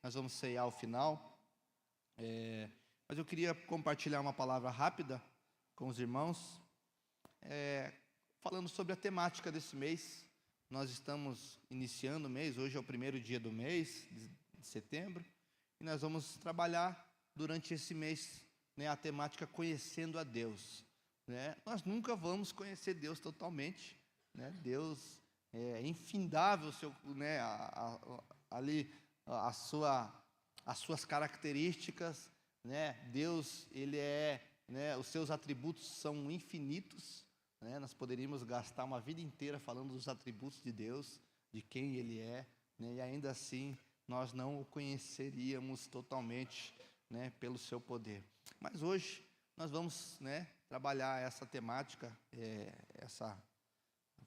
nós vamos ceiar ao final. Mas eu queria compartilhar uma palavra rápida com os irmãos, falando sobre a temática desse mês. Nós estamos iniciando o mês, hoje é o primeiro dia do mês, de setembro, e nós vamos trabalhar durante esse mês, a temática Conhecendo a Deus. Nós nunca vamos conhecer Deus totalmente, Deus é infindável, as suas características, Deus, Ele os seus atributos são infinitos, nós poderíamos gastar uma vida inteira falando dos atributos de Deus, de quem Ele é, e ainda assim nós não o conheceríamos totalmente, pelo seu poder. Mas hoje nós vamos, trabalhar essa temática,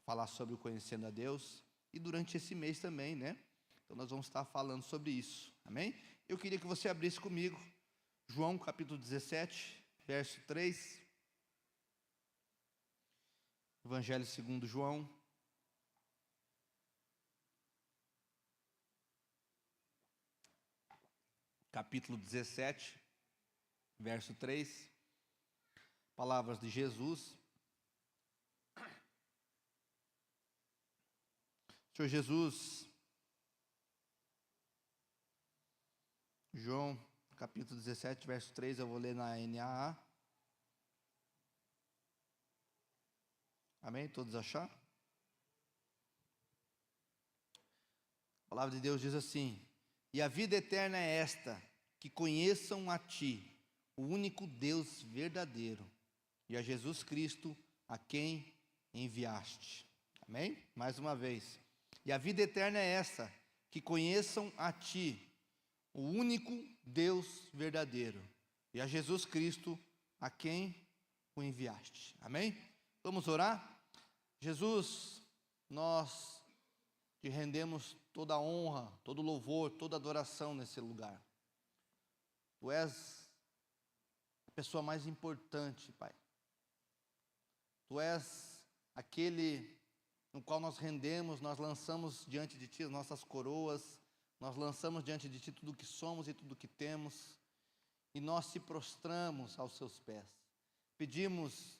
falar sobre o Conhecendo a Deus, e durante esse mês também, então nós vamos estar falando sobre isso, amém? Eu queria que você abrisse comigo, João capítulo 17, verso 3, Evangelho segundo João, capítulo 17, verso 3, palavras de Jesus. Senhor Jesus, João, capítulo 17, verso 3, eu vou ler na NAA. Amém? Todos acharam? A palavra de Deus diz assim: e a vida eterna é esta, que conheçam a Ti, o único Deus verdadeiro, e a Jesus Cristo, a quem enviaste. Amém? Mais uma vez. E a vida eterna é essa, que conheçam a Ti, o único Deus verdadeiro, e a Jesus Cristo, a quem o enviaste. Amém? Vamos orar? Jesus, nós te rendemos toda a honra, todo o louvor, toda a adoração nesse lugar. Tu és a pessoa mais importante, Pai. Tu és aquele no qual nós rendemos, nós lançamos diante de Ti as nossas coroas, nós lançamos diante de Ti tudo o que somos e tudo o que temos, e nós te prostramos aos Seus pés. Pedimos,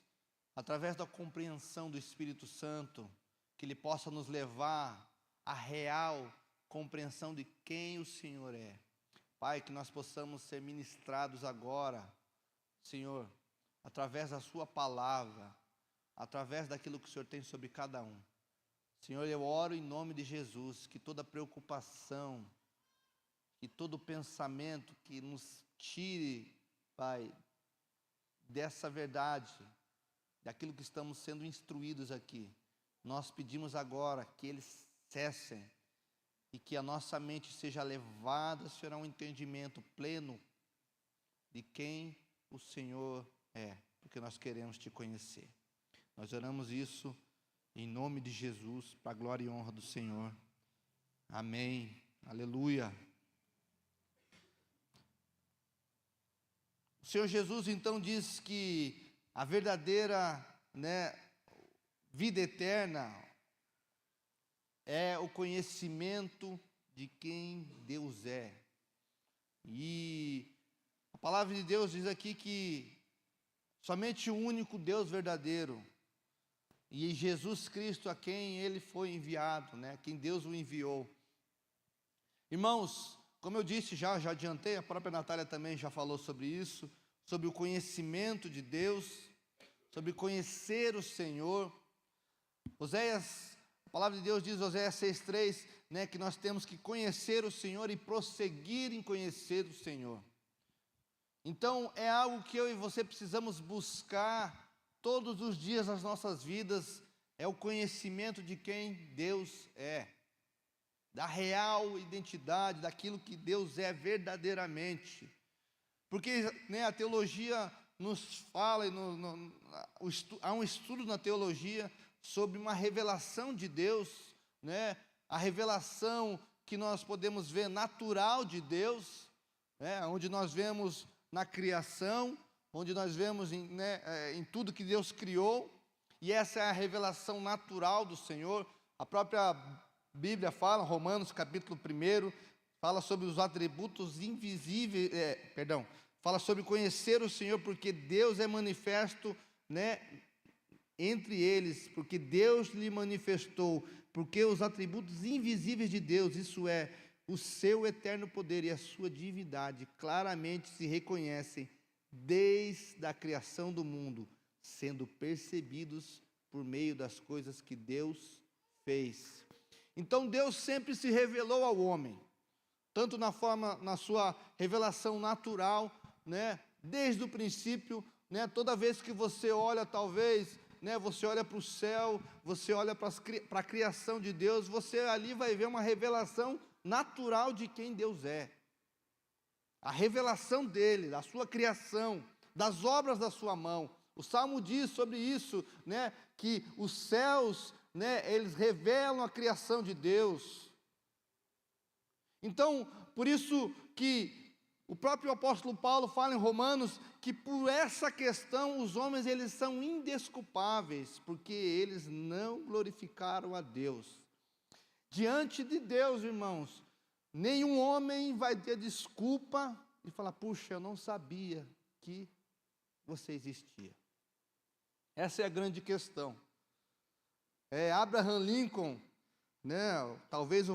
através da compreensão do Espírito Santo, que Ele possa nos levar à real compreensão de quem o Senhor é. Pai, que nós possamos ser ministrados agora, Senhor, através da Sua palavra, através daquilo que o Senhor tem sobre cada um. Senhor, eu oro em nome de Jesus, que toda preocupação, que todo pensamento que nos tire, Pai, dessa verdade, daquilo que estamos sendo instruídos aqui, nós pedimos agora que eles cessem e que a nossa mente seja levada, Senhor, a um entendimento pleno de quem o Senhor é, porque nós queremos Te conhecer. Nós oramos isso em nome de Jesus, para a glória e honra do Senhor. Amém. Aleluia. O Senhor Jesus então diz que a verdadeira, vida eterna é o conhecimento de quem Deus é. E a palavra de Deus diz aqui que somente o único Deus verdadeiro, e Jesus Cristo a quem Ele foi enviado, quem Deus o enviou. Irmãos, como eu disse já adiantei, a própria Natália também já falou sobre isso, sobre o conhecimento de Deus, sobre conhecer o Senhor. A palavra de Deus diz, Oséias 6,3, que nós temos que conhecer o Senhor e prosseguir em conhecer o Senhor. Então, é algo que eu e você precisamos buscar todos os dias das nossas vidas, é o conhecimento de quem Deus é, da real identidade, daquilo que Deus é verdadeiramente. Porque a teologia nos fala, há um estudo na teologia sobre uma revelação de Deus, a revelação que nós podemos ver natural de Deus, onde nós vemos na criação, onde nós vemos em tudo que Deus criou, e essa é a revelação natural do Senhor. A própria Bíblia fala, Romanos capítulo 1, fala sobre os atributos invisíveis, fala sobre conhecer o Senhor, porque Deus é manifesto, né, entre eles, porque Deus lhe manifestou, porque os atributos invisíveis de Deus, isso é, o seu eterno poder e a sua divindade, claramente se reconhecem desde a criação do mundo, sendo percebidos por meio das coisas que Deus fez. Então Deus sempre se revelou ao homem, tanto na sua revelação natural, né, desde o princípio, né, toda vez que você olha, talvez, né, você olha para o céu, você olha para a criação de Deus, você ali vai ver uma revelação natural de quem Deus é. A revelação dele, da sua criação, das obras da sua mão. O Salmo diz sobre isso, né, que os céus, né, eles revelam a criação de Deus. Então, por isso que o próprio apóstolo Paulo fala em Romanos que por essa questão os homens eles são indesculpáveis, porque eles não glorificaram a Deus. Diante de Deus, irmãos, nenhum homem vai ter desculpa e falar: puxa, eu não sabia que você existia. Essa é a grande questão. Abraham Lincoln, né, talvez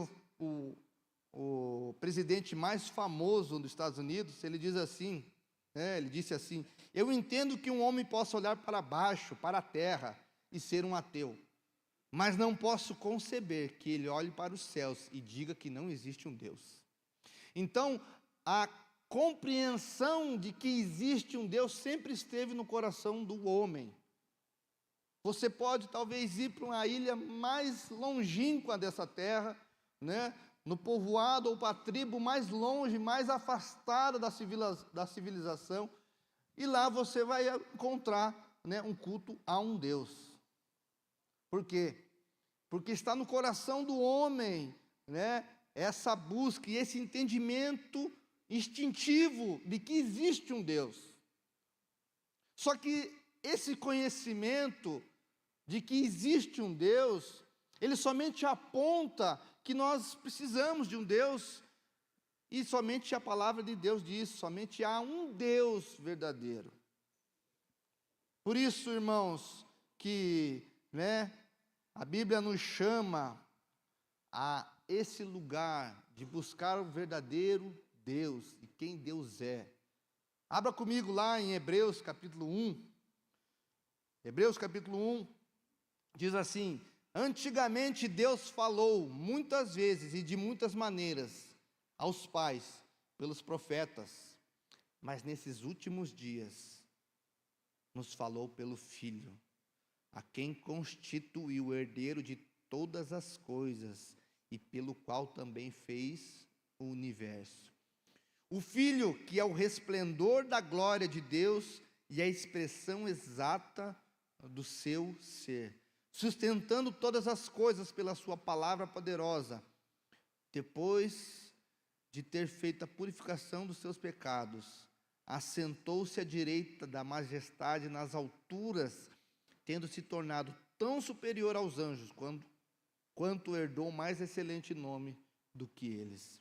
o presidente mais famoso dos Estados Unidos, ele disse assim: eu entendo que um homem possa olhar para baixo, para a terra, e ser um ateu, mas não posso conceber que ele olhe para os céus e diga que não existe um Deus. Então, a compreensão de que existe um Deus sempre esteve no coração do homem. Você pode talvez ir para uma ilha mais longínqua dessa terra, né, no povoado ou para a tribo mais longe, mais afastada da civilização, e lá você vai encontrar, né, um culto a um Deus. Por quê? Porque está no coração do homem, né, essa busca e esse entendimento instintivo de que existe um Deus. Só que esse conhecimento de que existe um Deus, ele somente aponta que nós precisamos de um Deus, e somente a palavra de Deus diz, somente há um Deus verdadeiro. Por isso, irmãos, que, né, a Bíblia nos chama a esse lugar de buscar o verdadeiro Deus e quem Deus é. Abra comigo lá em Hebreus capítulo 1. Hebreus capítulo 1 diz assim: antigamente Deus falou muitas vezes e de muitas maneiras aos pais pelos profetas, mas nesses últimos dias nos falou pelo Filho, a quem constituiu o herdeiro de todas as coisas e pelo qual também fez o universo. O Filho, que é o resplendor da glória de Deus e a expressão exata do seu ser, sustentando todas as coisas pela sua palavra poderosa, depois de ter feito a purificação dos seus pecados, assentou-se à direita da majestade nas alturas, tendo se tornado tão superior aos anjos, quanto herdou mais excelente nome do que eles.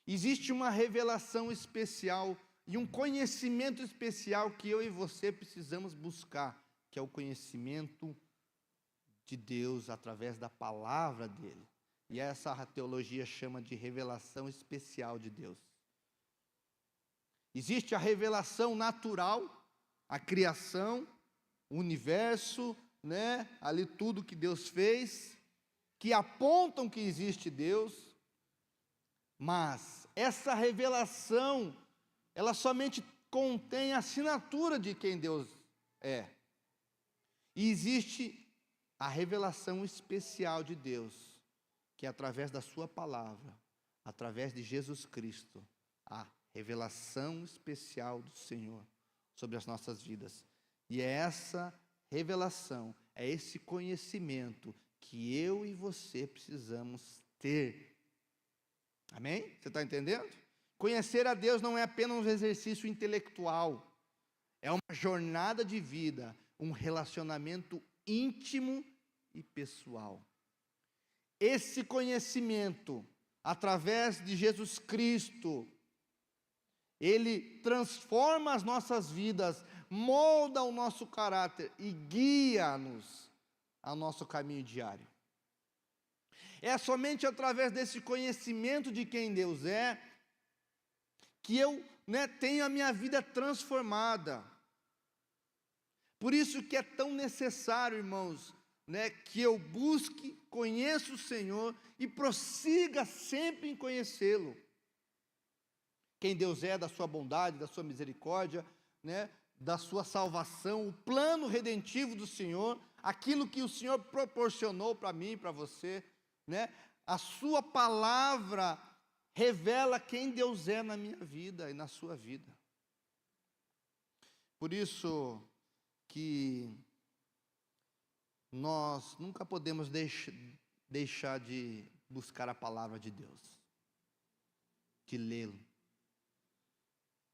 Existe uma revelação especial e um conhecimento especial que eu e você precisamos buscar, que é o conhecimento de Deus através da palavra dele. E essa a teologia chama de revelação especial de Deus. Existe a revelação natural, a criação, o universo, né, ali tudo que Deus fez, que apontam que existe Deus. Mas essa revelação, ela somente contém a assinatura de quem Deus é. E existe a revelação especial de Deus, que é através da sua palavra, através de Jesus Cristo, a revelação especial do Senhor sobre as nossas vidas. E é essa revelação, é esse conhecimento que eu e você precisamos ter. Amém? Você está entendendo? Conhecer a Deus não é apenas um exercício intelectual, é uma jornada de vida, um relacionamento íntimo e pessoal. Esse conhecimento através de Jesus Cristo, Ele transforma as nossas vidas, molda o nosso caráter e guia-nos ao nosso caminho diário. É somente através desse conhecimento de quem Deus é, que eu tenho a minha vida transformada. Por isso que é tão necessário, irmãos, que eu busque, conheça o Senhor e prossiga sempre em conhecê-lo. Quem Deus é, da sua bondade, da sua misericórdia, da sua salvação, o plano redentivo do Senhor, aquilo que o Senhor proporcionou para mim e para você, a sua palavra revela quem Deus é na minha vida e na sua vida. Por isso que nós nunca podemos deixar de buscar a palavra de Deus, de lê-lo.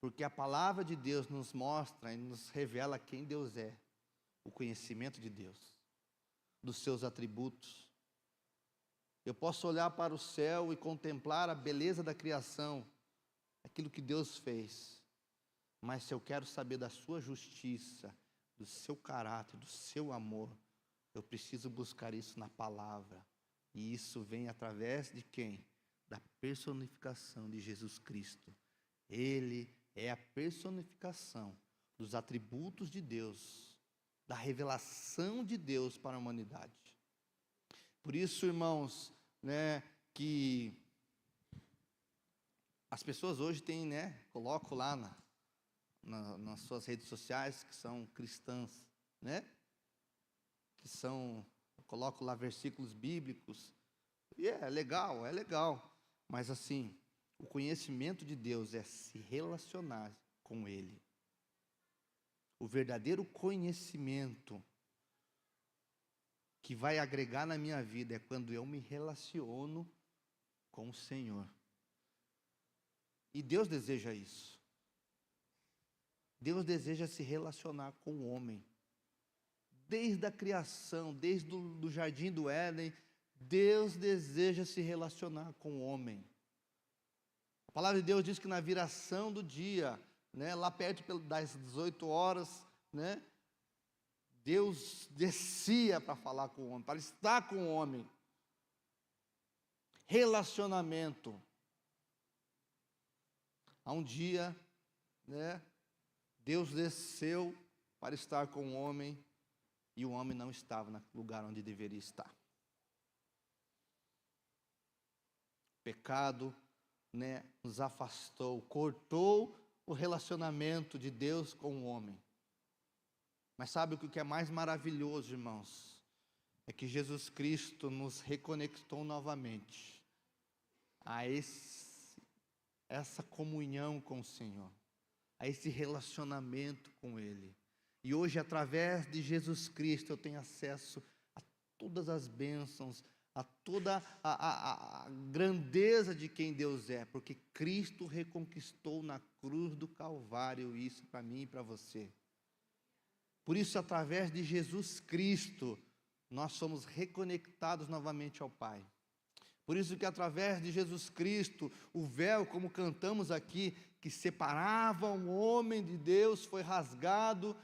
Porque a palavra de Deus nos mostra e nos revela quem Deus é, o conhecimento de Deus, dos seus atributos. Eu posso olhar para o céu e contemplar a beleza da criação, aquilo que Deus fez. Mas se eu quero saber da sua justiça, do seu caráter, do seu amor, eu preciso buscar isso na palavra. E isso vem através de quem? Da personificação de Jesus Cristo. Ele é a personificação dos atributos de Deus, da revelação de Deus para a humanidade. Por isso, irmãos, que as pessoas hoje têm, colocam lá nas suas redes sociais que são cristãs, que são, colocam lá versículos bíblicos, e é legal, mas assim, o conhecimento de Deus é se relacionar com Ele. O verdadeiro conhecimento que vai agregar na minha vida é quando eu me relaciono com o Senhor. E Deus deseja isso. Deus deseja se relacionar com o homem. Desde a criação, desde o jardim do Éden, Deus deseja se relacionar com o homem. A palavra de Deus diz que na viração do dia, lá perto das 18 horas, Deus descia para falar com o homem, para estar com o homem. Relacionamento. Há um dia, Deus desceu para estar com o homem e o homem não estava no lugar onde deveria estar. O pecado, nos afastou, cortou o relacionamento de Deus com o homem. Mas sabe o que é mais maravilhoso, irmãos? É que Jesus Cristo nos reconectou novamente a essa comunhão com o Senhor, a esse relacionamento com Ele. E hoje, através de Jesus Cristo, eu tenho acesso a todas as bênçãos, a toda a grandeza de quem Deus é, porque Cristo reconquistou na cruz do Calvário isso para mim e para você. Por isso, através de Jesus Cristo, nós somos reconectados novamente ao Pai. Por isso que através de Jesus Cristo, o véu, como cantamos aqui, que separava o homem de Deus, foi rasgado,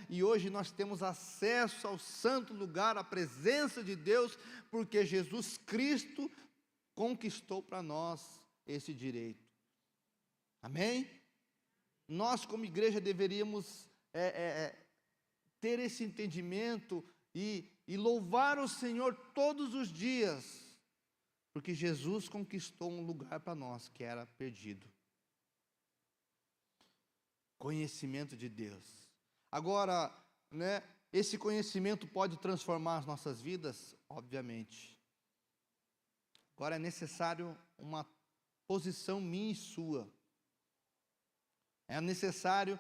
e hoje nós temos acesso ao santo lugar, à presença de Deus, porque Jesus Cristo conquistou para nós esse direito. Amém? Nós, como igreja, deveríamos ter esse entendimento e louvar o Senhor todos os dias, porque Jesus conquistou um lugar para nós que era perdido. Conhecimento de Deus. Agora, esse conhecimento pode transformar as nossas vidas? Obviamente. Agora é necessário uma posição minha e sua. É necessário,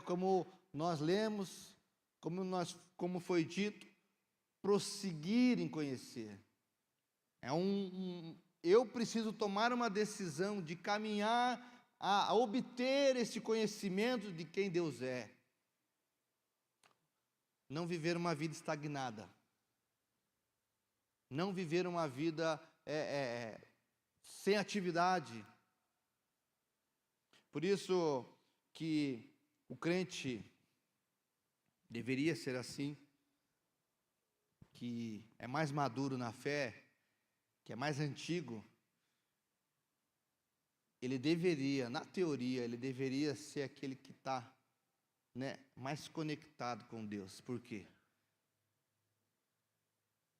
como nós lemos, como foi dito, prosseguir em conhecer. Eu preciso tomar uma decisão de caminhar a obter esse conhecimento de quem Deus é. Não viver uma vida estagnada. Não viver uma vida sem atividade. Por isso que o crente deveria ser assim, que é mais maduro na fé, que é mais antigo, ele deveria, na teoria, ele deveria ser aquele que está, mais conectado com Deus. Por quê?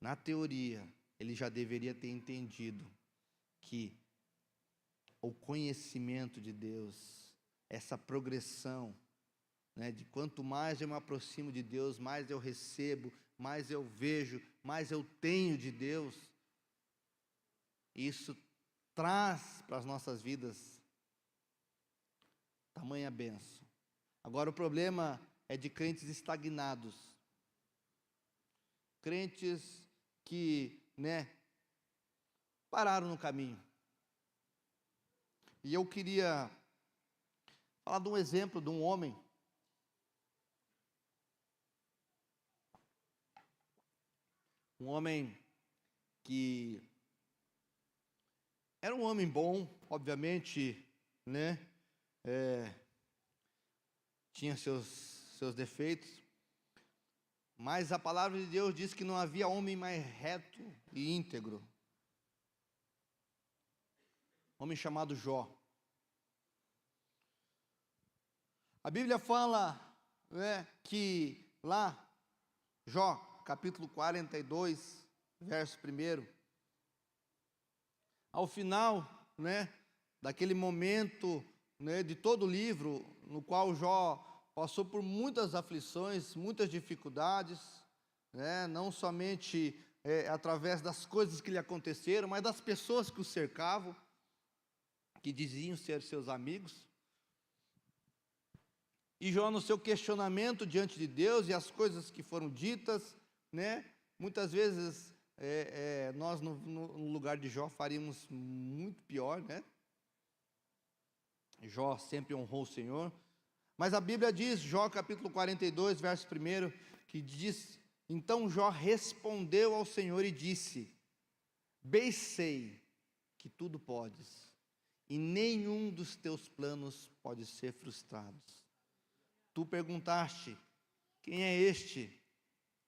Na teoria, ele já deveria ter entendido que o conhecimento de Deus, essa progressão, de quanto mais eu me aproximo de Deus, mais eu recebo, mais eu vejo, mais eu tenho de Deus, isso traz para as nossas vidas tamanha bênção. Agora o problema é de crentes estagnados, crentes que, pararam no caminho. E eu queria falar de um exemplo de um homem que era um homem bom, obviamente, tinha seus defeitos, mas a palavra de Deus diz que não havia homem mais reto e íntegro. Homem chamado Jó. A Bíblia fala, que lá, Jó, capítulo 42, verso 1, ao final, daquele momento, de todo o livro, no qual Jó passou por muitas aflições, muitas dificuldades, não somente através das coisas que lhe aconteceram, mas das pessoas que o cercavam, que diziam ser seus amigos. E Jó, no seu questionamento diante de Deus e as coisas que foram ditas, muitas vezes nós no lugar de Jó faríamos muito pior, Jó sempre honrou o Senhor, mas a Bíblia diz, Jó capítulo 42, verso 1, que diz: então Jó respondeu ao Senhor e disse: bem sei que tudo podes, e nenhum dos teus planos pode ser frustrado. Tu perguntaste: quem é este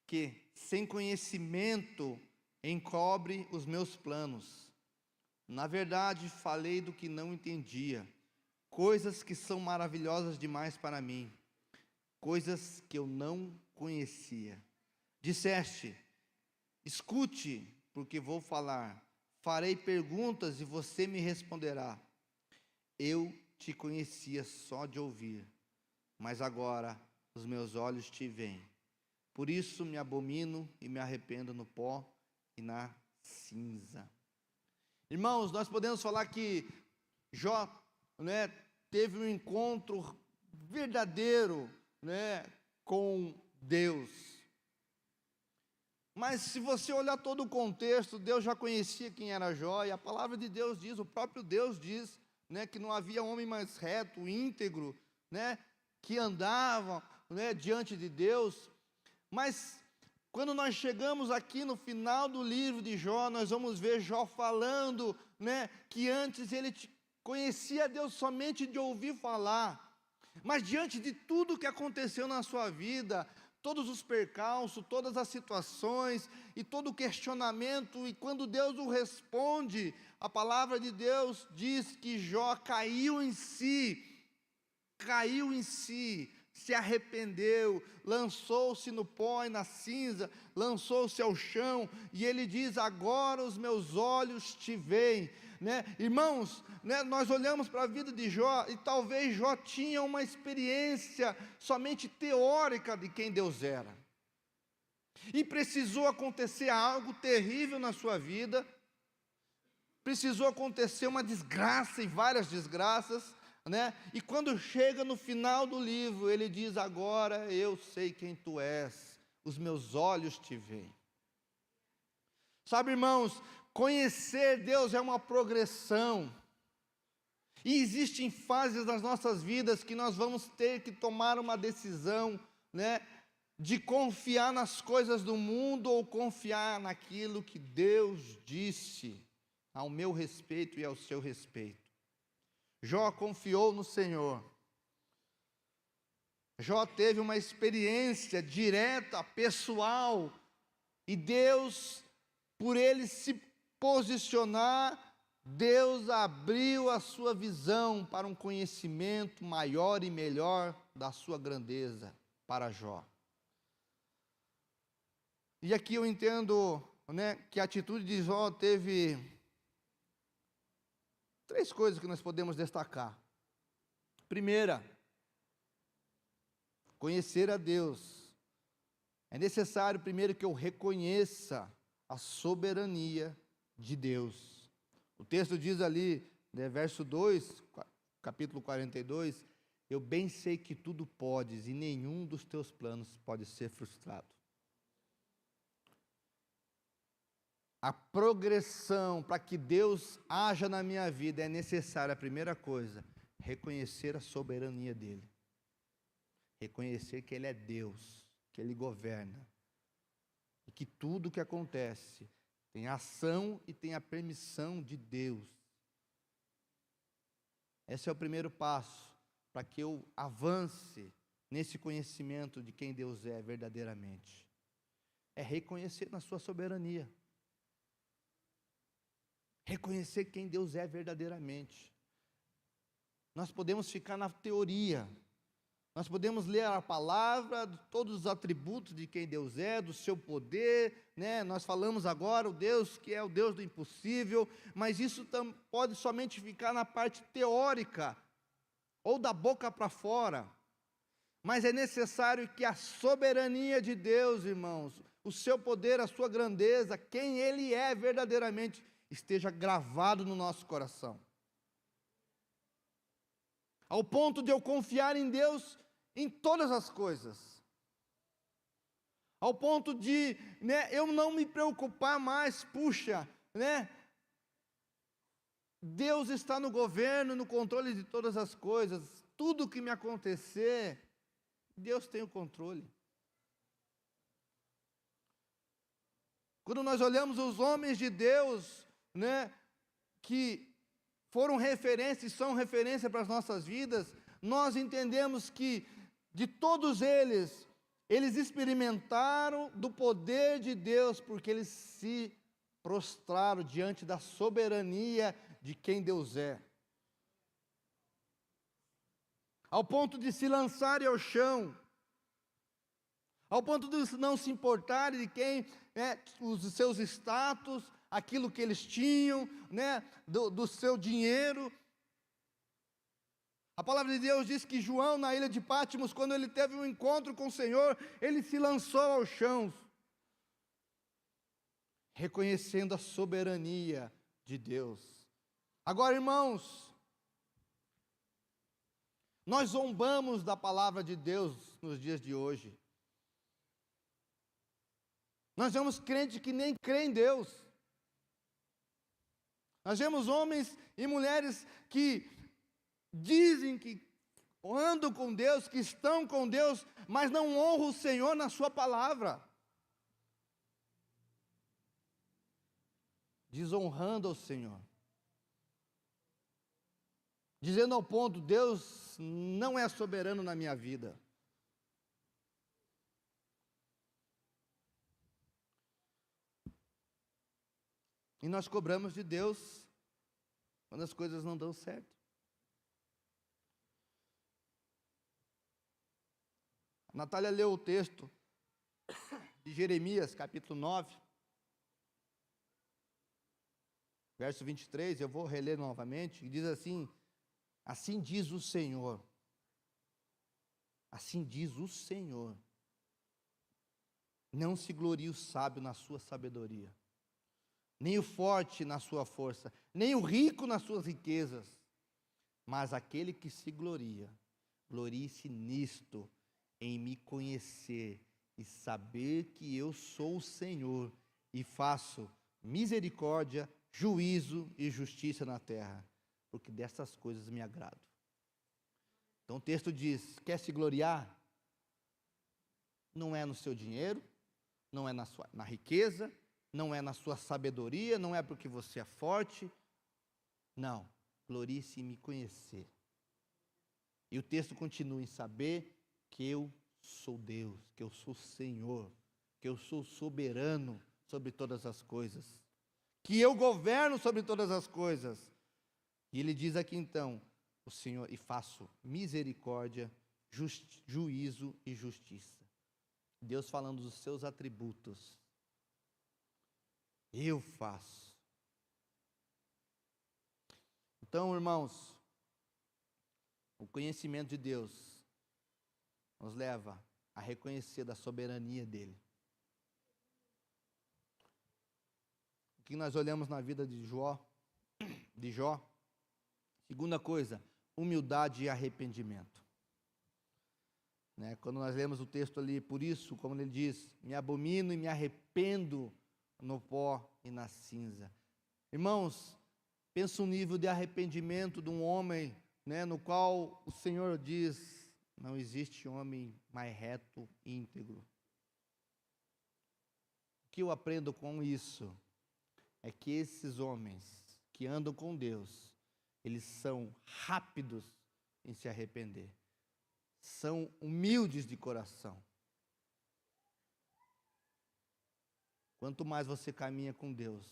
que, sem conhecimento, encobre os meus planos? Na verdade, falei do que não entendia, coisas que são maravilhosas demais para mim, coisas que eu não conhecia. Disseste: escute, porque vou falar, farei perguntas e você me responderá. Eu te conhecia só de ouvir, mas agora os meus olhos te veem. Por isso me abomino e me arrependo no pó e na cinza. Irmãos, nós podemos falar que Jó, teve um encontro verdadeiro, com Deus. Mas se você olhar todo o contexto, Deus já conhecia quem era Jó, e a palavra de Deus diz, o próprio Deus diz, que não havia homem mais reto, íntegro, que andava, diante de Deus. Mas quando nós chegamos aqui no final do livro de Jó, nós vamos ver Jó falando, que antes ele conhecia Deus somente de ouvir falar, mas diante de tudo que aconteceu na sua vida, todos os percalços, todas as situações e todo o questionamento, e quando Deus o responde, a palavra de Deus diz que Jó caiu em si, se arrependeu, lançou-se no pó e na cinza, lançou-se ao chão, e ele diz: agora os meus olhos te veem. Irmãos, nós olhamos para a vida de Jó, e talvez Jó tinha uma experiência somente teórica de quem Deus era, e precisou acontecer algo terrível na sua vida, precisou acontecer uma desgraça e várias desgraças, e quando chega no final do livro, ele diz: agora eu sei quem tu és, os meus olhos te veem. Sabe, irmãos, conhecer Deus é uma progressão, e existem fases das nossas vidas que nós vamos ter que tomar uma decisão, de confiar nas coisas do mundo ou confiar naquilo que Deus disse ao meu respeito e ao seu respeito. Jó confiou no Senhor. Jó teve uma experiência direta, pessoal, e Deus, por ele se posicionar, Deus abriu a sua visão para um conhecimento maior e melhor da sua grandeza para Jó. E aqui eu entendo, que a atitude de Jó teve 3 coisas que nós podemos destacar. Primeira, conhecer a Deus. É necessário primeiro que eu reconheça a soberania de Deus. O texto diz ali, verso 2, capítulo 42, eu bem sei que tudo podes e nenhum dos teus planos pode ser frustrado. A progressão para que Deus haja na minha vida é necessária, a primeira coisa, reconhecer a soberania dEle. Reconhecer que Ele é Deus, que Ele governa. E que tudo que acontece tem ação e tem a permissão de Deus. Esse é o primeiro passo para que eu avance nesse conhecimento de quem Deus é verdadeiramente. É reconhecer na sua soberania. Reconhecer quem Deus é verdadeiramente. Nós podemos ficar na teoria. Nós podemos ler a palavra, todos os atributos de quem Deus é, do seu poder, Nós falamos agora o Deus que é o Deus do impossível, mas isso pode somente ficar na parte teórica, ou da boca para fora. Mas é necessário que a soberania de Deus, irmãos, o seu poder, a sua grandeza, quem Ele é verdadeiramente, esteja gravado no nosso coração. Ao ponto de eu confiar em Deus em todas as coisas. Ao ponto de eu não me preocupar mais, Deus está no governo, no controle de todas as coisas. Tudo que me acontecer, Deus tem o controle. Quando nós olhamos os homens de Deus, que foram referência e são referência para as nossas vidas, nós entendemos que de todos eles experimentaram do poder de Deus, porque eles se prostraram diante da soberania de quem Deus é. Ao ponto de se lançarem ao chão, ao ponto de não se importarem de quem os seus status, aquilo que eles tinham, do seu dinheiro. A palavra de Deus diz que João, na ilha de Patmos, quando ele teve um encontro com o Senhor, ele se lançou ao chão, reconhecendo a soberania de Deus. Agora, irmãos, nós zombamos da palavra de Deus nos dias de hoje. Nós vemos crentes que nem creem em Deus. Nós vemos homens e mulheres que dizem que andam com Deus, que estão com Deus, mas não honram o Senhor na sua palavra. Desonrando ao Senhor. Dizendo ao ponto, Deus não é soberano na minha vida. E nós cobramos de Deus quando as coisas não dão certo. A Natália leu o texto de Jeremias, capítulo 9, verso 23, eu vou reler novamente, e diz assim: assim diz o Senhor, não se glorie o sábio na sua sabedoria, nem o forte na sua força, nem o rico nas suas riquezas, mas aquele que se gloria, glorie-se nisto, em me conhecer e saber que eu sou o Senhor e faço misericórdia, juízo e justiça na terra, porque dessas coisas me agrado. Então o texto diz, quer se gloriar? Não é no seu dinheiro, não é na riqueza, não é na sua sabedoria, não é porque você é forte. Não, glorie-se em me conhecer. E o texto continua em saber que eu sou Deus, que eu sou Senhor, que eu sou soberano sobre todas as coisas, que eu governo sobre todas as coisas. E ele diz aqui então, o Senhor, e faço misericórdia, juízo e justiça. Deus falando dos seus atributos. Eu faço. Então, irmãos, o conhecimento de Deus nos leva a reconhecer da soberania dele. O que nós olhamos na vida de Jó, segunda coisa, humildade e arrependimento. Quando nós lemos o texto ali, por isso, como ele diz, me abomino e me arrependo no pó e na cinza. Irmãos, pensa um nível de arrependimento de um homem, no qual o Senhor diz, não existe homem mais reto e íntegro. O que eu aprendo com isso é que esses homens que andam com Deus, eles são rápidos em se arrepender. São humildes de coração. Quanto mais você caminha com Deus,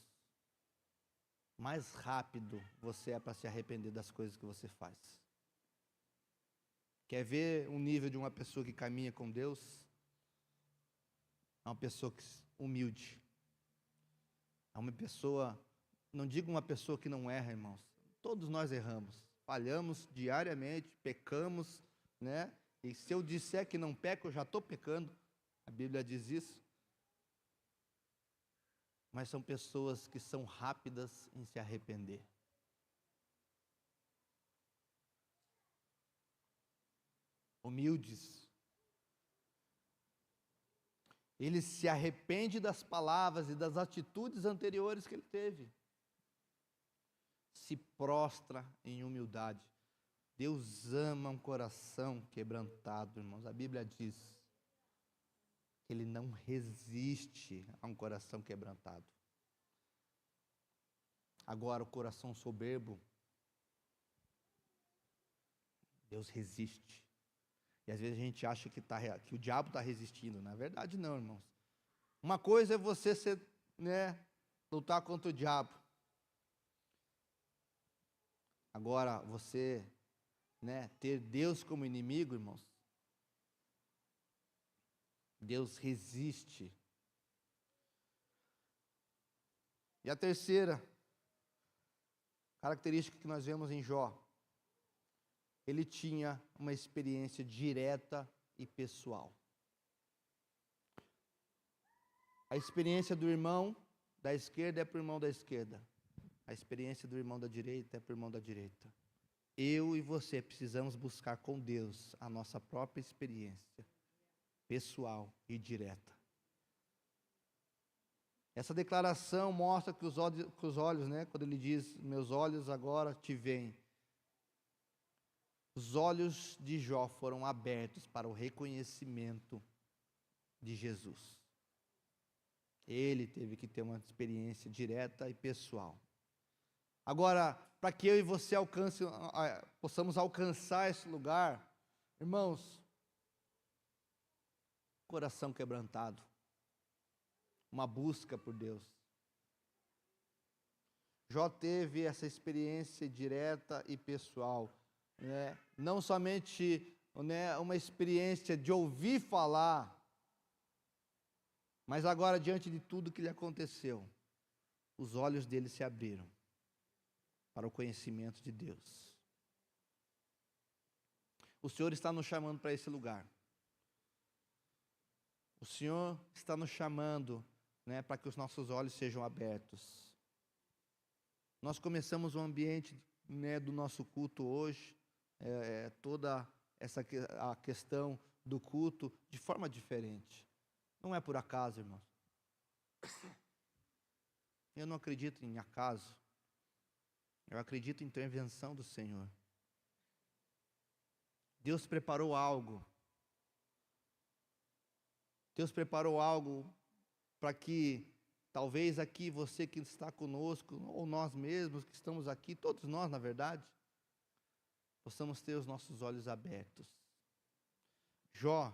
mais rápido você é para se arrepender das coisas que você faz. Quer ver o nível de uma pessoa que caminha com Deus? É uma pessoa humilde. É uma pessoa, não digo uma pessoa que não erra, irmãos. Todos nós erramos, falhamos diariamente, pecamos, E se eu disser que não peco, eu já estou pecando. A Bíblia diz isso. Mas são pessoas que são rápidas em se arrepender. Humildes. Ele se arrepende das palavras e das atitudes anteriores que ele teve. Se prostra em humildade. Deus ama um coração quebrantado, irmãos. A Bíblia diz que Ele não resiste a um coração quebrantado. Agora, o coração soberbo, Deus resiste. E às vezes a gente acha que o diabo está resistindo. Na verdade, não, irmãos. Uma coisa é você lutar contra o diabo. Agora, você ter Deus como inimigo, irmãos, Deus resiste. E a terceira característica que nós vemos em Jó, ele tinha uma experiência direta e pessoal. A experiência do irmão da esquerda é para o irmão da esquerda. A experiência do irmão da direita é para o irmão da direita. Eu e você precisamos buscar com Deus a nossa própria experiência pessoal e direta. Essa declaração mostra que os olhos, quando ele diz, meus olhos agora te veem. Os olhos de Jó foram abertos para o reconhecimento de Jesus. Ele teve que ter uma experiência direta e pessoal. Agora, para que eu e você possamos alcançar esse lugar, irmãos, coração quebrantado, uma busca por Deus. Jó teve essa experiência direta e pessoal, não somente uma experiência de ouvir falar, mas agora, diante de tudo que lhe aconteceu, os olhos dele se abriram para o conhecimento de Deus. O Senhor está nos chamando para esse lugar. O Senhor está nos chamando, para que os nossos olhos sejam abertos. Nós começamos o ambiente, do nosso culto hoje, toda a questão do culto de forma diferente. Não é por acaso, irmãos. Eu não acredito em acaso. Eu acredito em intervenção do Senhor. Deus preparou algo. Deus preparou algo para que talvez aqui você que está conosco, ou nós mesmos que estamos aqui, todos nós, na verdade, possamos ter os nossos olhos abertos. Jó,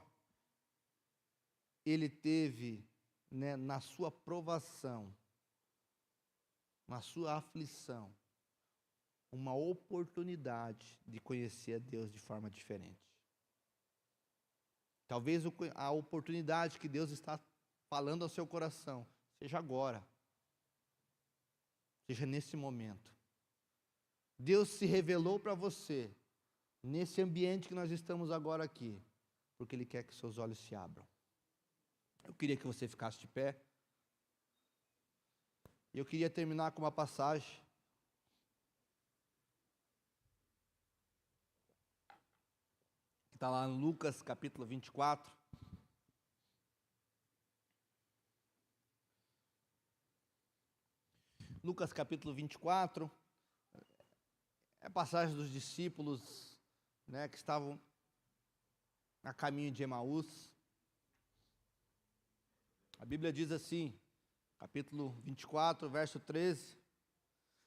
ele teve, né, na sua provação, na sua aflição, uma oportunidade de conhecer a Deus de forma diferente. Talvez a oportunidade que Deus está falando ao seu coração seja agora, seja nesse momento. Deus se revelou para você, nesse ambiente que nós estamos agora aqui, porque Ele quer que seus olhos se abram. Eu queria que você ficasse de pé. E eu queria terminar com uma passagem que está lá em Lucas capítulo 24. Lucas capítulo 24, é a passagem dos discípulos, né, que estavam a caminho de Emaús. A Bíblia diz assim, capítulo 24, verso 13: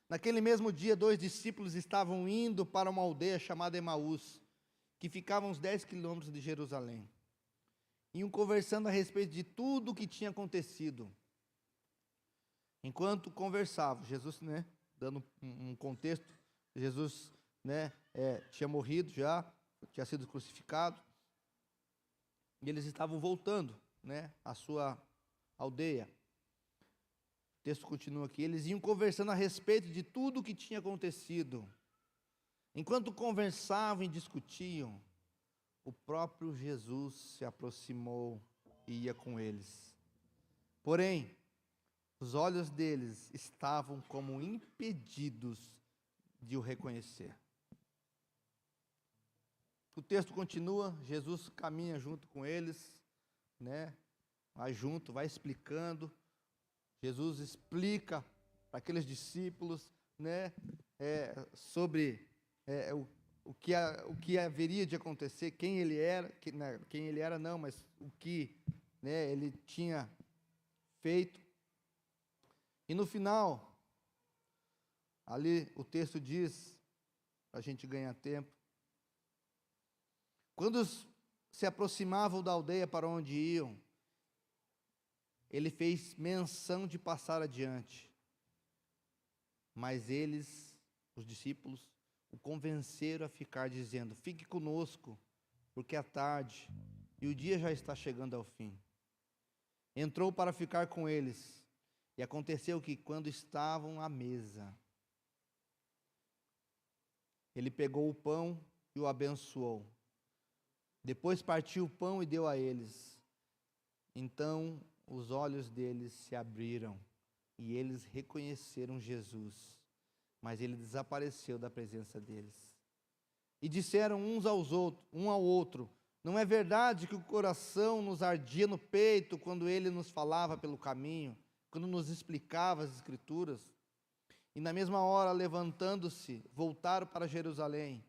naquele mesmo dia, 2 discípulos estavam indo para uma aldeia chamada Emaús, que ficava a uns 10 quilômetros de Jerusalém. Iam conversando a respeito de tudo o que tinha acontecido. Enquanto conversavam, Jesus, né, dando um contexto, Jesus, né, tinha morrido já, tinha sido crucificado, e eles estavam voltando, né, à sua aldeia. O texto continua aqui. Eles iam conversando a respeito de tudo o que tinha acontecido. Enquanto conversavam e discutiam, o próprio Jesus se aproximou e ia com eles. Porém, os olhos deles estavam como impedidos de o reconhecer. O texto continua, Jesus caminha junto com eles, né? Vai junto, vai explicando. Jesus explica para aqueles discípulos, né, sobre o que haveria de acontecer, quem ele era, quem ele era não, mas o que, né, ele tinha feito. E no final, ali o texto diz, para a gente ganhar tempo, quando se aproximavam da aldeia para onde iam, ele fez menção de passar adiante. Mas eles, os discípulos, o convenceram a ficar, dizendo: fique conosco, porque é tarde e o dia já está chegando ao fim. Entrou para ficar com eles, e aconteceu que, quando estavam à mesa, ele pegou o pão e o abençoou. Depois partiu o pão e deu a eles. Então os olhos deles se abriram e eles reconheceram Jesus, mas ele desapareceu da presença deles. E disseram um ao outro: não é verdade que o coração nos ardia no peito quando ele nos falava pelo caminho, quando nos explicava as Escrituras? E na mesma hora, levantando-se, voltaram para Jerusalém,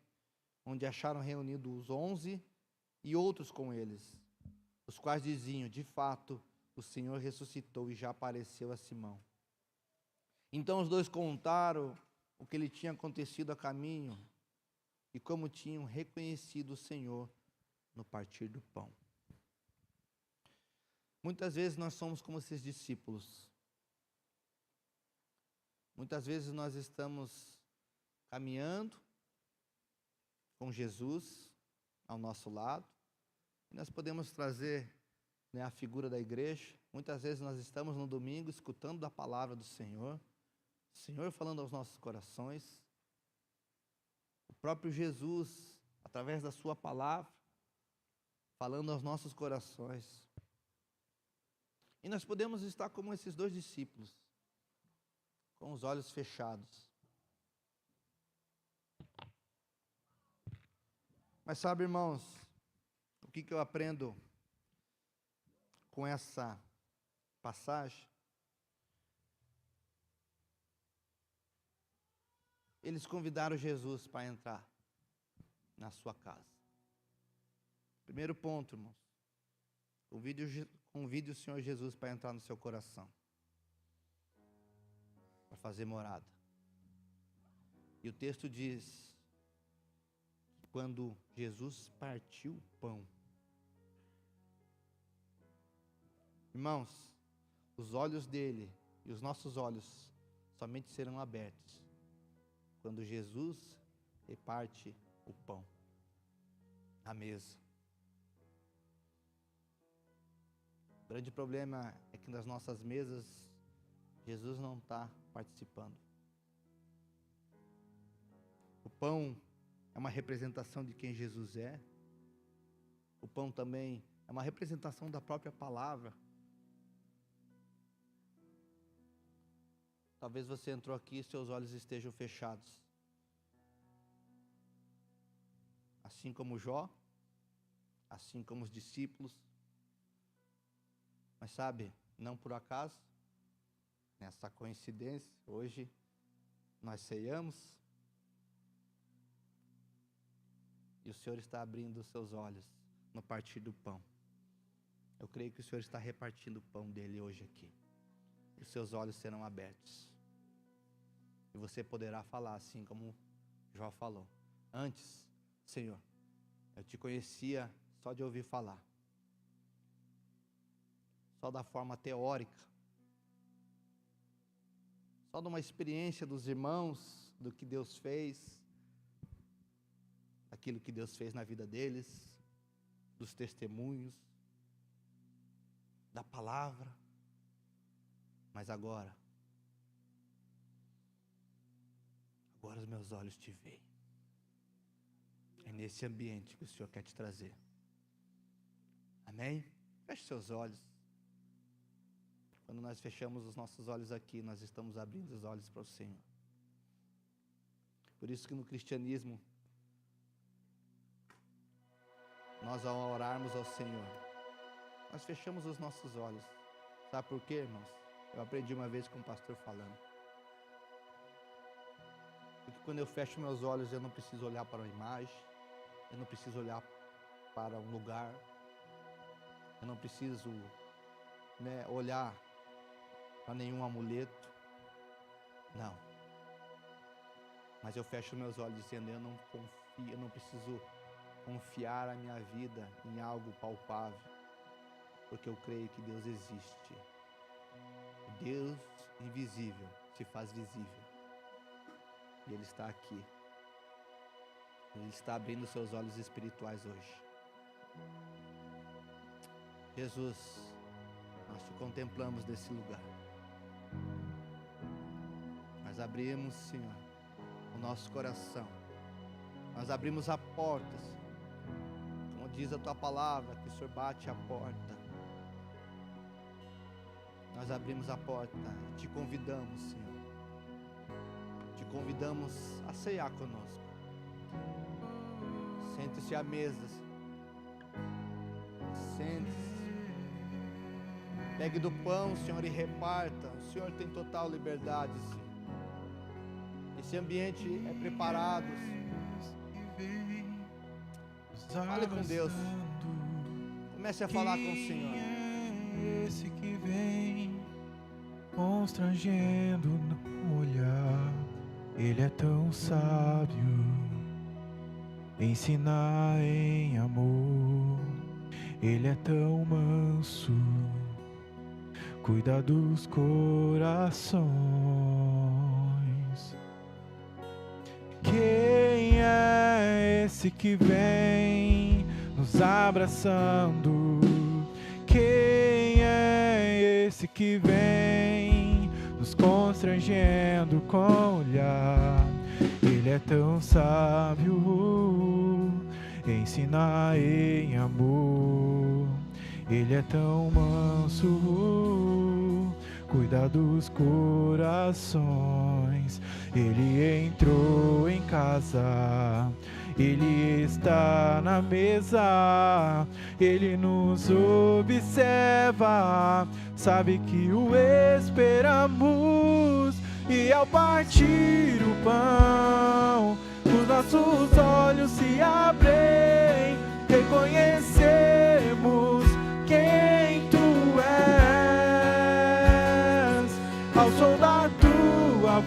onde acharam reunidos os 11 e outros com eles, os quais diziam: de fato, o Senhor ressuscitou e já apareceu a Simão. Então os dois contaram o que lhe tinha acontecido a caminho e como tinham reconhecido o Senhor no partir do pão. Muitas vezes nós somos como esses discípulos. Muitas vezes nós estamos caminhando com Jesus ao nosso lado, e nós podemos trazer, né, a figura da igreja. Muitas vezes nós estamos no domingo escutando a palavra do Senhor, o Senhor falando aos nossos corações, o próprio Jesus, através da sua palavra, falando aos nossos corações. E nós podemos estar como esses 2 discípulos, com os olhos fechados. Mas sabe, irmãos, o que eu aprendo com essa passagem? Eles convidaram Jesus para entrar na sua casa. Primeiro ponto, irmãos. Convide o Senhor Jesus para entrar no seu coração. fazer morada. E o texto diz, quando Jesus partiu o pão, irmãos, os olhos dele e os nossos olhos somente serão abertos quando Jesus reparte o pão na mesa. O grande problema é que nas nossas mesas Jesus não está participando. O pão é uma representação de quem Jesus é. O pão também é uma representação da própria palavra. Talvez você entrou aqui e seus olhos estejam fechados. Assim como Jó, assim como os discípulos. Mas sabe, não por acaso, nessa coincidência, hoje nós ceiamos e o Senhor está abrindo os seus olhos no partir do pão. Eu creio que o Senhor está repartindo o pão dele hoje aqui. E os seus olhos serão abertos. E você poderá falar assim como Jó falou. Antes, Senhor, eu te conhecia só de ouvir falar. Só da forma teórica. Só de uma experiência dos irmãos, do que Deus fez, daquilo que Deus fez na vida deles, dos testemunhos, da palavra. Mas agora os meus olhos te veem. É nesse ambiente que o Senhor quer te trazer. Amém? Feche seus olhos. Quando nós fechamos os nossos olhos aqui, nós estamos abrindo os olhos para o Senhor. Por isso que no cristianismo, nós ao orarmos ao Senhor, nós fechamos os nossos olhos. Sabe por quê, irmãos? Eu aprendi uma vez com um pastor falando. Porque quando eu fecho meus olhos, eu não preciso olhar para uma imagem, eu não preciso olhar para um lugar, eu não preciso, olhar para nenhum amuleto. Não. Mas eu fecho meus olhos dizendo, eu não confio, eu não preciso confiar a minha vida em algo palpável, porque eu creio que Deus existe. Deus invisível se faz visível. E Ele está aqui. Ele está abrindo seus olhos espirituais hoje. Jesus, nós te contemplamos nesse lugar. Nós abrimos, Senhor, o nosso coração. Nós abrimos a porta, Senhor. Como diz a tua palavra, que o Senhor bate a porta. Nós abrimos a porta e te convidamos, Senhor. Te convidamos a ceiar conosco. Sente-se à mesa. Sente-se. Pegue do pão, Senhor, e reparta. O Senhor tem total liberdade, Senhor. Esse ambiente é preparado, Senhor. Fale com Deus. Comece a falar com o Senhor. Esse que vem constrangendo no olhar, Ele é tão sábio, ensinar em amor. Ele é tão manso, cuida dos corações. Quem é esse que vem nos abraçando? Quem é esse que vem nos constrangendo com o olhar? Ele é tão sábio, ensinar em amor. Ele é tão manso, cuida dos corações. Ele entrou em casa, Ele está na mesa, Ele nos observa, sabe que o esperamos. E ao partir o pão, os nossos olhos se abrem, reconhecemos quem Tu és. Ao som da Tua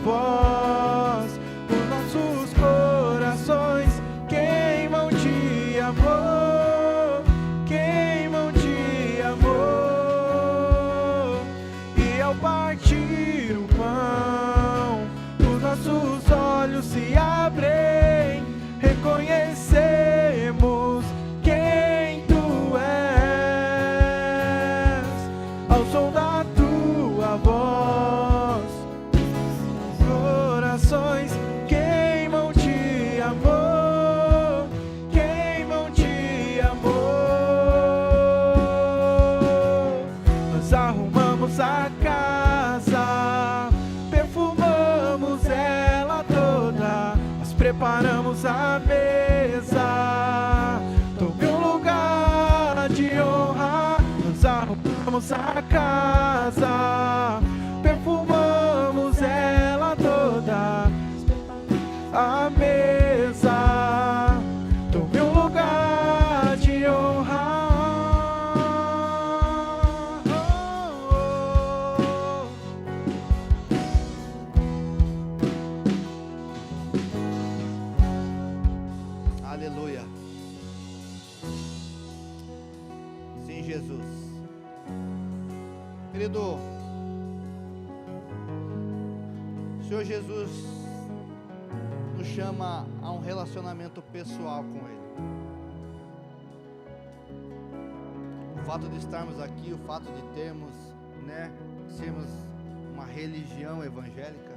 nossa casa, perfumamos ela toda. A mesa tome um lugar de honra. Aleluia. Sim, Jesus. Querido, o Senhor Jesus nos chama a um relacionamento pessoal com Ele. O fato de estarmos aqui, o fato de termos, sermos uma religião evangélica,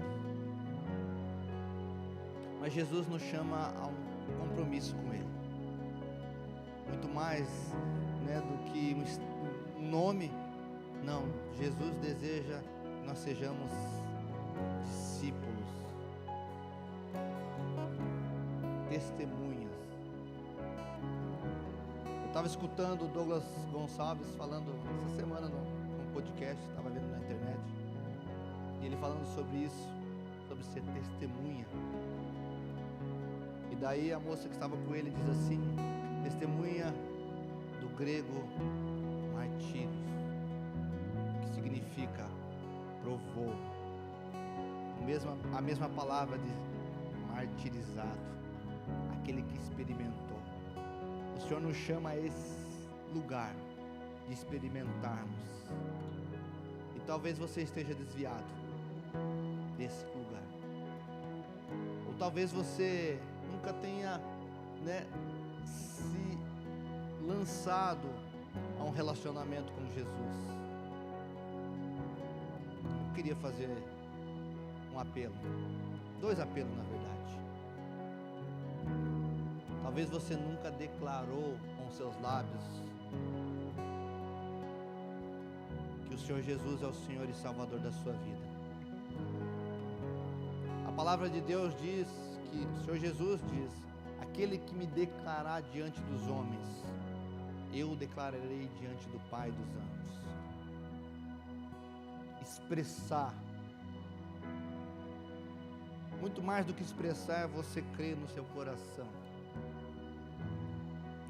mas Jesus nos chama a um compromisso com Ele. Muito mais, do que um nome. Não, Jesus deseja que nós sejamos discípulos, testemunhas. Eu estava escutando o Douglas Gonçalves falando essa semana no podcast, estava vendo na internet, e ele falando sobre isso, sobre ser testemunha. E daí a moça que estava com ele diz assim: testemunha, do grego martírios, que significa provou, a mesma palavra de martirizado, aquele que experimentou. O Senhor nos chama a esse lugar de experimentarmos, e talvez você esteja desviado desse lugar, ou talvez você nunca tenha se lançado a um relacionamento com Jesus. Eu queria fazer um apelo, 2 apelos na verdade. Talvez você nunca declarou com seus lábios que o Senhor Jesus é o Senhor e Salvador da sua vida. A palavra de Deus diz que o Senhor Jesus diz: aquele que me declarar diante dos homens, eu o declararei diante do Pai dos anjos. Expressar, muito mais do que expressar, é você crer no seu coração.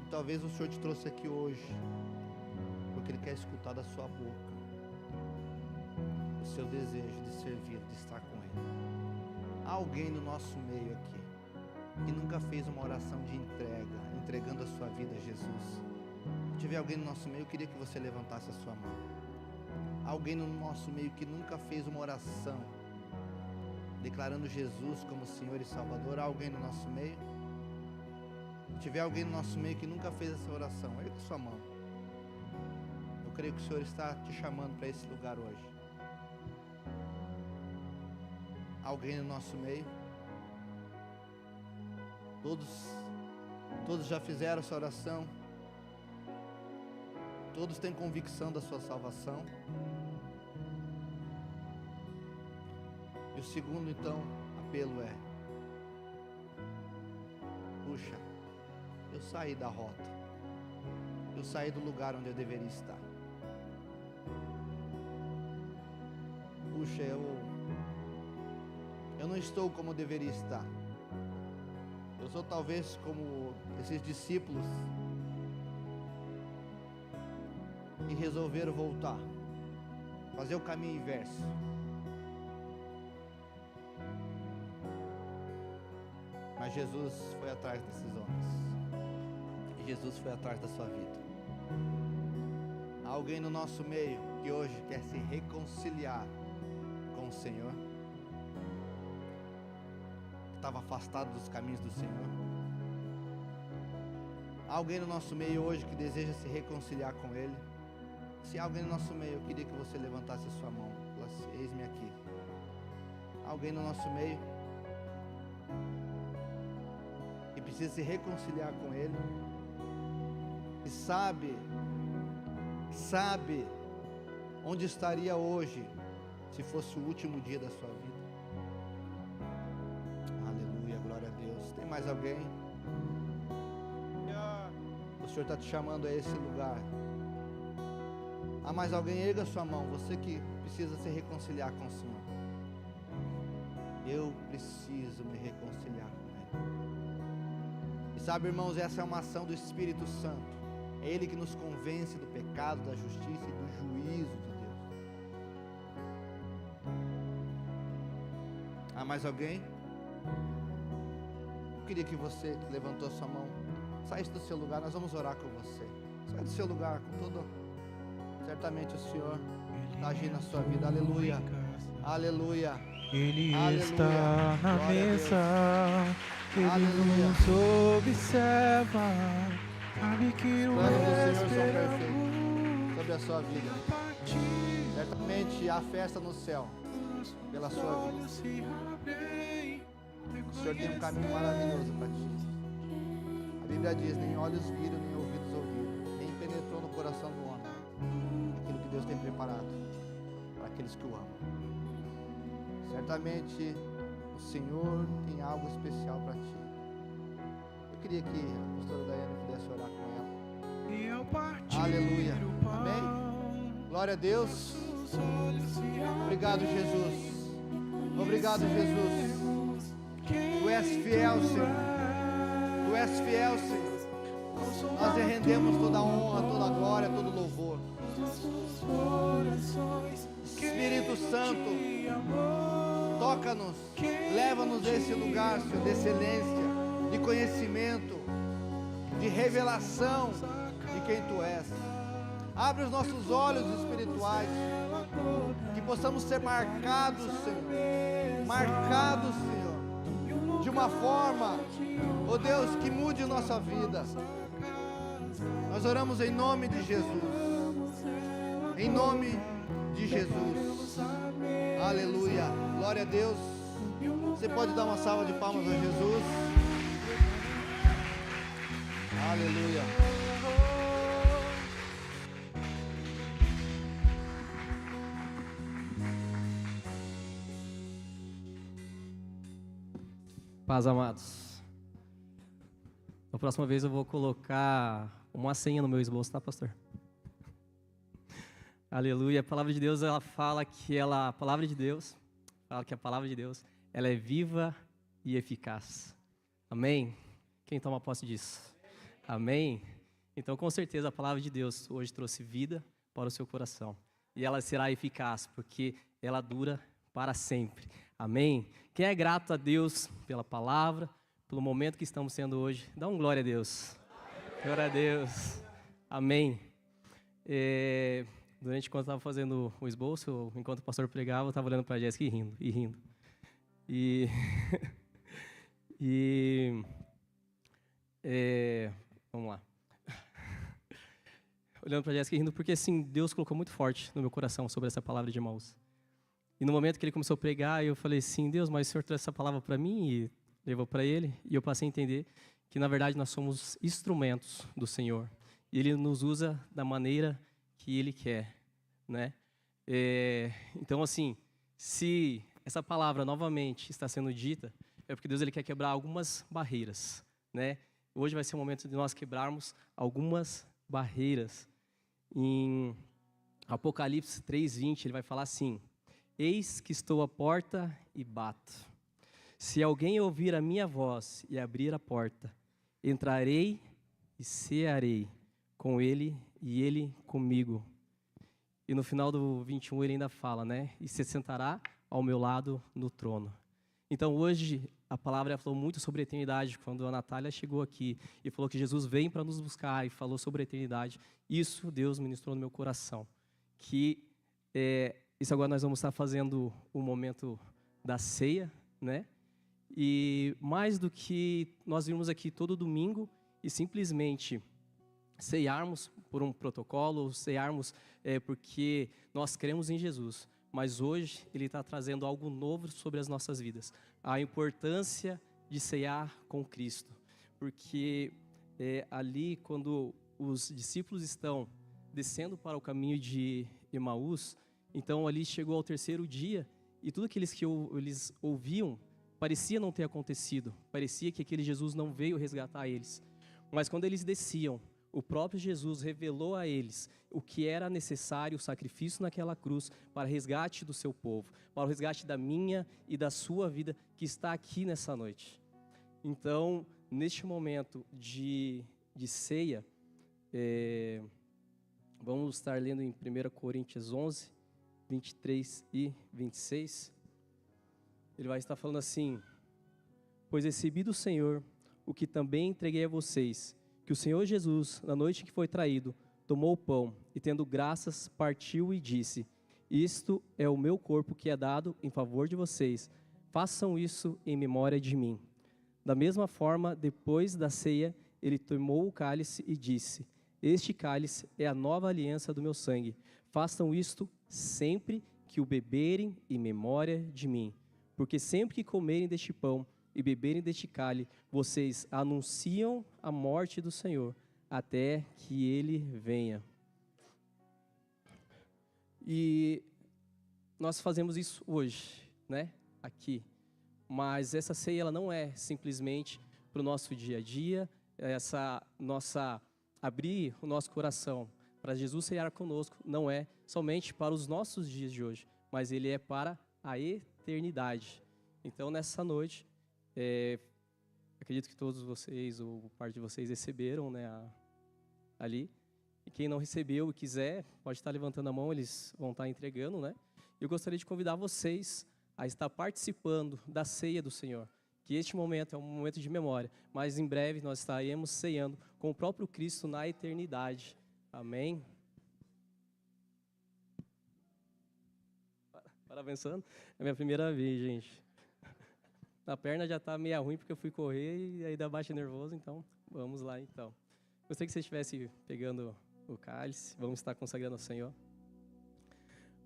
E talvez o Senhor te trouxe aqui hoje porque Ele quer escutar da sua boca o seu desejo de servir, de estar com Ele. Há alguém no nosso meio aqui que nunca fez uma oração de entrega, entregando a sua vida a Jesus. Se tiver alguém no nosso meio, eu queria que você levantasse a sua mão. Há alguém no nosso meio que nunca fez uma oração declarando Jesus como Senhor e Salvador? Há alguém no nosso meio? Se tiver alguém no nosso meio que nunca fez essa oração, erga sua mão. Eu creio que o Senhor está te chamando para esse lugar hoje. Há alguém no nosso meio? Todos já fizeram essa oração. Todos têm convicção da sua salvação. E o segundo, então, apelo é: puxa, eu saí da rota, eu saí do lugar onde eu deveria estar. Puxa, eu não estou como eu deveria estar. Eu sou talvez como esses discípulos que resolveram voltar, fazer o caminho inverso. Mas Jesus foi atrás desses homens. E Jesus foi atrás da sua vida. Há alguém no nosso meio que hoje quer se reconciliar com o Senhor, que estava afastado dos caminhos do Senhor. Há alguém no nosso meio hoje que deseja se reconciliar com Ele. Se há alguém no nosso meio, eu queria que você levantasse a sua mão. Eis-me aqui. Há alguém no nosso meio que precisa se reconciliar com Ele, e sabe onde estaria hoje se fosse o último dia da sua vida. Aleluia, glória a Deus. Tem mais alguém? O Senhor está te chamando a esse lugar. Há mais alguém? Erga sua mão, você que precisa se reconciliar com o Senhor. Eu preciso me reconciliar com Ele. E sabe, irmãos, essa é uma ação do Espírito Santo. É Ele que nos convence do pecado, da justiça e do juízo de Deus. Há mais alguém? Eu queria que você que levantou sua mão saísse do seu lugar, nós vamos orar com você. Sai do seu lugar com todo. Certamente o Senhor está agindo na sua vida. Aleluia. Aleluia. Ele Aleluia. está na Glória a mesa, Ele Aleluia. nos observa, sabe que o Planos do Senhor são esperamos perfeitos sobre a sua vida. Certamente há festa no céu pela sua vida. O Senhor tem um caminho maravilhoso para ti. A Bíblia diz: nem olhos viram, nem ouvidos ouviram, nem penetrou no coração do homem aquilo que Deus tem preparado para aqueles que o amam. Certamente o Senhor tem algo especial para ti. Eu queria que a pastora Daiane pudesse orar com ela. Aleluia. Amém? Glória a Deus. Obrigado, Jesus. Obrigado, Jesus. Tu és fiel, Senhor. Tu és fiel, Senhor. Nós te rendemos toda a honra, toda a glória, todo o louvor. Espírito Santo, toca-nos, leva-nos a esse lugar, Senhor, de excelência, de conhecimento, de revelação de quem Tu és. Abre os nossos olhos espirituais, que possamos ser marcados, Senhor, Senhor, de uma forma, ó Deus, que mude a nossa vida. Nós oramos em nome de Jesus, em nome de Jesus. Aleluia, glória a Deus. Você pode dar uma salva de palmas a Jesus. Aleluia. Paz, amados. Da próxima vez eu vou colocar uma senha no meu esboço, tá, pastor? Aleluia. A palavra de Deus, ela fala que a palavra de Deus, ela é viva e eficaz. Amém? Quem toma posse disso? Amém? Então, com certeza, a palavra de Deus hoje trouxe vida para o seu coração. E ela será eficaz, porque ela dura para sempre. Amém? Quem é grato a Deus pela palavra, pelo momento que estamos sendo hoje, dá um glória a Deus. Glória a Deus. Amém. Durante quando eu estava fazendo o esboço, enquanto o pastor pregava, eu estava olhando para a Jéssica e rindo. Vamos lá. Olhando para a Jéssica e rindo, porque assim, Deus colocou muito forte no meu coração sobre essa palavra de Emaús. E no momento que ele começou a pregar, eu falei assim, Deus, mas o Senhor trouxe essa palavra para mim e levou para ele. E eu passei a entender que, na verdade, nós somos instrumentos do Senhor. E Ele nos usa da maneira que Ele quer, né? Então, assim, se essa palavra novamente está sendo dita, é porque Deus ele quer quebrar algumas barreiras, né? Hoje vai ser o momento de nós quebrarmos algumas barreiras. Em Apocalipse 3:20, ele vai falar assim: eis que estou à porta e bato. Se alguém ouvir a minha voz e abrir a porta, entrarei e cearei com ele e ele comigo. E no final do 21 ele ainda fala, né? E se sentará ao meu lado no trono. Então hoje a palavra falou muito sobre a eternidade. Quando a Natália chegou aqui e falou que Jesus vem para nos buscar e falou sobre a eternidade, isso Deus ministrou no meu coração. Que isso agora nós vamos estar fazendo o momento da ceia, né? E mais do que nós virmos aqui todo domingo e simplesmente ceiarmos por um protocolo, ceiarmos porque nós cremos em Jesus. Mas hoje Ele está trazendo algo novo sobre as nossas vidas. A importância de ceiar com Cristo. Porque ali, quando os discípulos estão descendo para o caminho de Emaús, então ali chegou ao terceiro dia e tudo aquilo que eles ouviam parecia não ter acontecido. Parecia que aquele Jesus não veio resgatar eles. Mas quando eles desciam, o próprio Jesus revelou a eles o que era necessário, o sacrifício naquela cruz para o resgate do seu povo, para o resgate da minha e da sua vida que está aqui nessa noite. Então, neste momento de ceia, vamos estar lendo em 1 Coríntios 11, 23 e 26. Ele vai estar falando assim: pois recebi do Senhor o que também entreguei a vocês, que o Senhor Jesus, na noite em que foi traído, tomou o pão e, tendo graças, partiu e disse: isto é o meu corpo que é dado em favor de vocês. Façam isso em memória de mim. Da mesma forma, depois da ceia, ele tomou o cálice e disse: este cálice é a nova aliança do meu sangue. Façam isto sempre que o beberem em memória de mim. Porque sempre que comerem deste pão e beberem deste cálice, vocês anunciam a morte do Senhor, até que Ele venha. E nós fazemos isso hoje, né? Aqui. Mas essa ceia, ela não é simplesmente para o nosso dia a dia, abrir o nosso coração para Jesus ceiar conosco, não é somente para os nossos dias de hoje, mas Ele é para a eternidade. Então, nessa noite, acredito que todos vocês, ou parte de vocês, receberam, né, ali. E quem não recebeu e quiser, pode estar levantando a mão, eles vão estar entregando, né? Eu gostaria de convidar vocês a estar participando da ceia do Senhor, que este momento é um momento de memória, mas em breve nós estaremos ceando com o próprio Cristo na eternidade. Amém? Parabénsando. É a minha primeira vez, gente. A perna já está meio ruim porque eu fui correr e aí dá baixa nervoso, então vamos lá então. Gostaria que você estivesse pegando o cálice, vamos estar consagrando ao Senhor.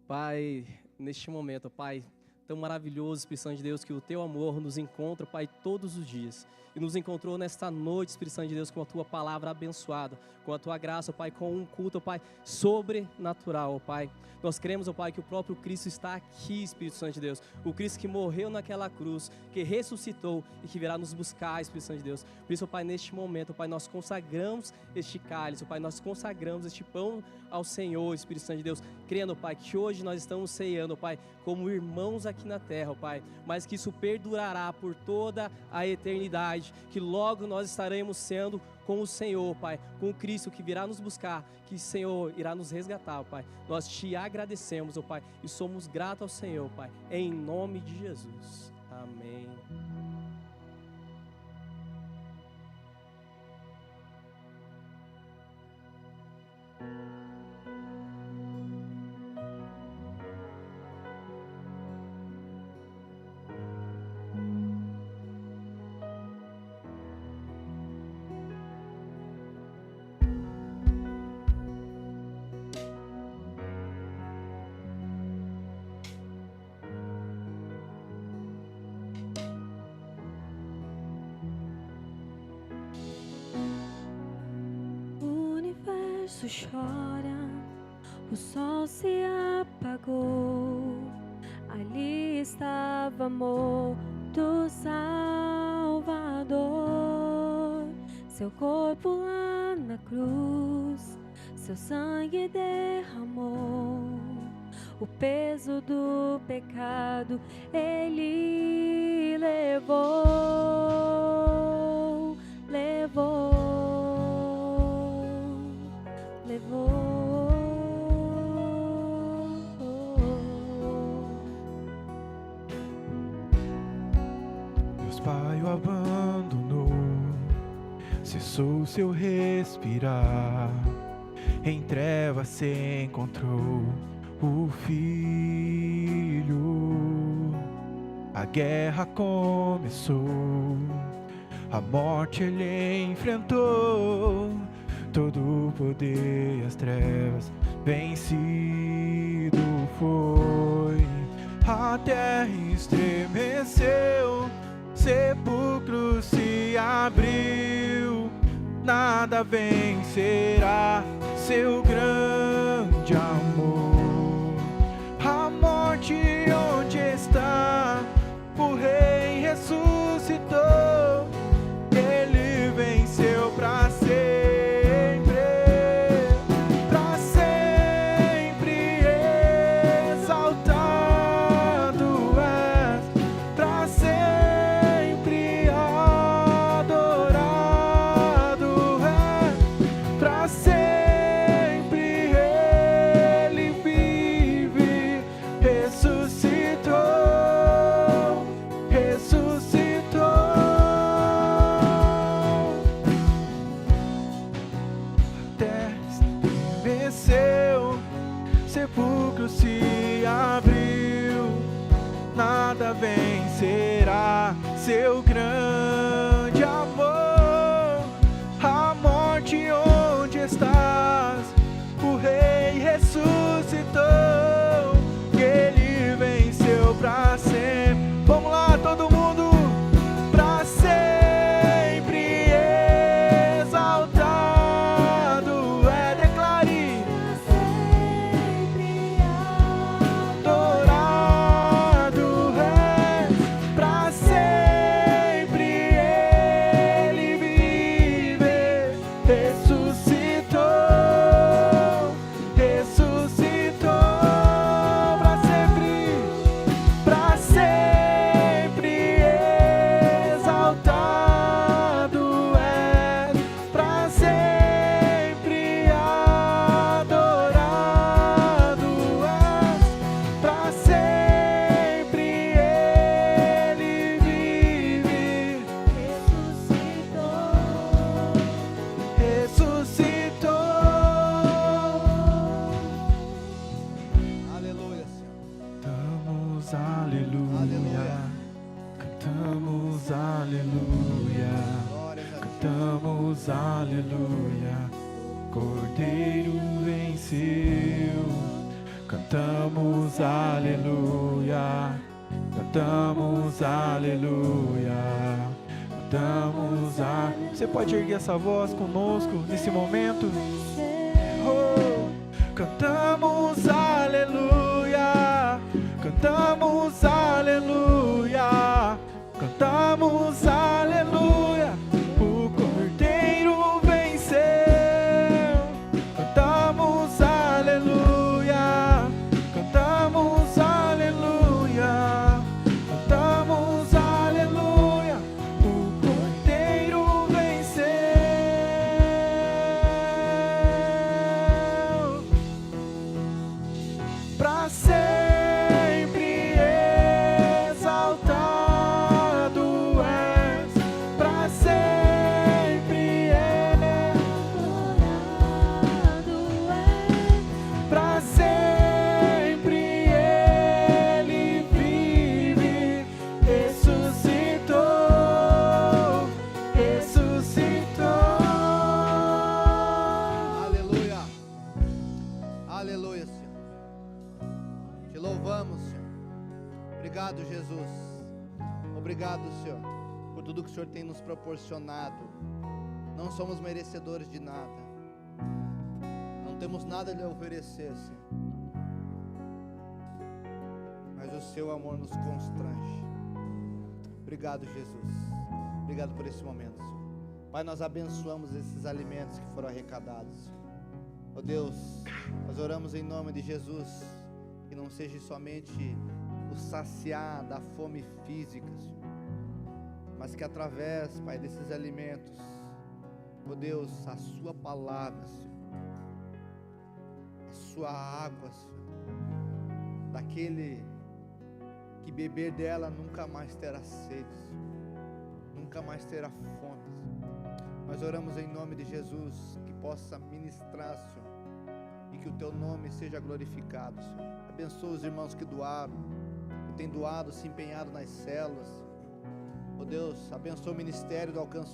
Pai, neste momento, Pai, tão maravilhoso, Espírito Santo de Deus, que o Teu amor nos encontra, Pai, todos os dias. E nos encontrou nesta noite, Espírito Santo de Deus, com a Tua palavra abençoada, com a Tua graça, Pai, com um culto, Pai, sobrenatural, Pai. Nós cremos, Pai, que o próprio Cristo está aqui, Espírito Santo de Deus. O Cristo que morreu naquela cruz, que ressuscitou e que virá nos buscar, Espírito Santo de Deus. Por isso, Pai, neste momento, Pai, nós consagramos este cálice, Pai, nós consagramos este pão ao Senhor, Espírito Santo de Deus, crendo, Pai, que hoje nós estamos ceando, Pai, como irmãos aqui na terra, Pai, mas que isso perdurará por toda a eternidade, que logo nós estaremos sendo com o Senhor, Pai, com o Cristo que virá nos buscar, que o Senhor irá nos resgatar, Pai. Nós te agradecemos, ó Pai, e somos gratos ao Senhor, Pai, em nome de Jesus. Amém. Chora, o sol se apagou, ali estava morto Salvador, seu corpo lá na cruz, seu sangue derramou, o peso do pecado ele levou. Deus Pai o abandonou, cessou seu respirar, em trevas se encontrou o Filho. A guerra começou, a morte ele enfrentou, todo o poder e as trevas vencido foi. A terra estremeceu, sepulcro se abriu, nada vencerá seu grande amor. A morte onde está, o Rei ressuscitou, ele venceu pra sempre. seu grande amor. A morte, onde estás? O Rei ressuscitou, Ele venceu pra sempre. Vamos lá, todo mundo, pra sempre exaltado é, declare, adorado é, pra sempre Ele vive, ressuscitou, pra sempre exaltado é, pra sempre adorado é, pra sempre Ele vive, ressuscitou. Aleluia, Senhor. Cantamos aleluia, Aleluia. cantamos aleluia, Glória a Deus. cantamos aleluia. Cordeiro venceu, cantamos aleluia, cantamos aleluia, cantamos a. Você pode erguer essa voz conosco nesse momento? Oh, cantamos aleluia, cantamos aleluia, cantamos aleluia. O Cordeiro venceu, cantamos aleluia, cantamos aleluia, cantamos aleluia. O Cordeiro venceu, pra sempre exaltado és, pra sempre adorado é, pra sempre Ele vive, ressuscitou, ressuscitou. Aleluia. Aleluia, Senhor. Te louvamos, Senhor. Obrigado, Jesus. Obrigado, Senhor, por tudo que o Senhor tem nos proporcionado. Não somos merecedores de nada. Não temos nada a lhe oferecer, Senhor. Mas o seu amor nos constrange. Obrigado, Jesus. Obrigado por esse momento, Senhor. Pai, nós abençoamos esses alimentos que foram arrecadados, Senhor. Ó Deus, nós oramos em nome de Jesus, que não seja somente o saciar da fome física, Senhor, mas que através, Pai, desses alimentos, ó Deus, a sua palavra, Senhor, a sua água, Senhor, daquele que beber dela nunca mais terá sede, Senhor, nunca mais terá fome, Senhor. Nós oramos em nome de Jesus, que possa ministrar, Senhor, e que o teu nome seja glorificado, Senhor. Abençoa os irmãos que doaram, que têm doado, se empenhado nas células. Ó Deus, abençoa o ministério do Alcance